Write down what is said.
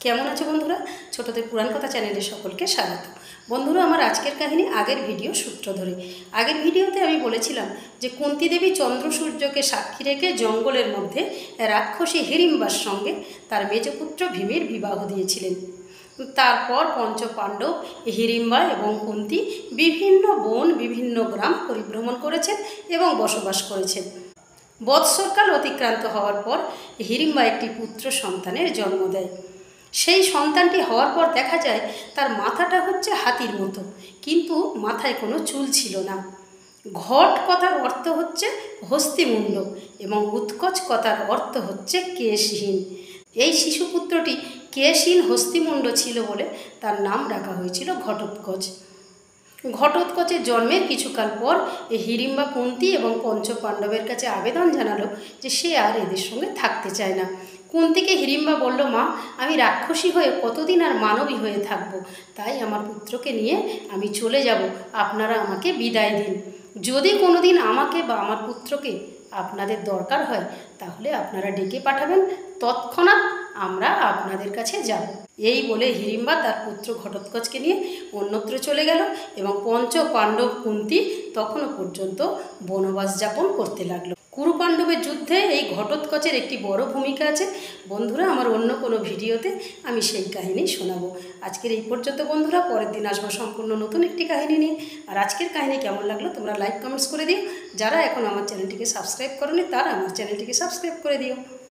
কেমন আছো বন্ধুরা? ছোটদের পুরাণ কথা চ্যানেলে সকলকে স্বাগত। বন্ধুরা, আমার আজকের কাহিনী আগের ভিডিও সূত্র ধরে। আগের ভিডিওতে আমি বলেছিলাম যে কুন্তী দেবী চন্দ্র সূর্যকে সাক্ষী রেখে জঙ্গলের মধ্যে রাক্ষসী হিড়িম্বার সঙ্গে তার মেজপুত্র ভীমের বিবাহ দিয়েছিলেন। তারপর পঞ্চপাণ্ডব, হিড়িম্বা এবং কুন্তী বিভিন্ন বন, বিভিন্ন গ্রাম পরিভ্রমণ করেছেন এবং বসবাস করেছেন। বৎসরকাল অতিক্রান্ত হওয়ার পর হিড়িম্বা একটি পুত্র সন্তানের জন্ম দেয়। সেই সন্তানটি হওয়ার পর দেখা যায় তার মাথাটা হচ্ছে হাতির মতো, কিন্তু মাথায় কোনো চুল ছিল না। ঘট কথার অর্থ হচ্ছে হস্তিমুণ্ড এবং উৎকচ কথার অর্থ হচ্ছে কেশহীন। এই শিশুপুত্রটি কেশহীন হস্তিমুণ্ড ছিল বলে তার নাম রাখা হয়েছিল ঘটোৎকচ। ঘটোৎকচের জন্মের কিছুকাল পর হিড়িম্বা কুন্তী এবং পঞ্চপাণ্ডবের কাছে আবেদন জানালো যে সে আর এদের সঙ্গে থাকতে চায় না। কুন্তীকে হিড়িম্বা বলল, মা, আমি রাক্ষসী হয়ে কতদিন আর মানবী হয়ে থাকবো, তাই আমার পুত্রকে নিয়ে আমি চলে যাব, আপনারা আমাকে বিদায় দিন। যদি কোনোদিন আমাকে বা আমার পুত্রকে আপনাদের দরকার হয় তাহলে আপনারা ডেকে পাঠাবেন, তৎক্ষণাৎ আমরা আপনাদের কাছে যাব। এই বলে হিড়িম্বা তার পুত্র ঘটোৎকচকে নিয়ে অন্যত্র চলে গেল এবং পঞ্চ পাণ্ডব কুন্তী তখনও পর্যন্ত বনবাস যাপন করতে লাগলো। কুরুপাণ্ডবের যুদ্ধে এই ঘটোৎকচের একটি বড় ভূমিকা আছে। বন্ধুরা, আমার অন্য কোনো ভিডিওতে আমি সেই কাহিনী শোনাবো। আজকের এই পর্যন্ত বন্ধুরা, পরের দিন আসবো সম্পূর্ণ নতুন একটি কাহিনী নিয়ে। আর আজকের কাহিনী কেমন লাগলো তোমরা লাইক কমেন্টস করে দিও। যারা এখন আমার চ্যানেলটিকে সাবস্ক্রাইব করোনি তারা আমার চ্যানেলটিকে সাবস্ক্রাইব করে দিও।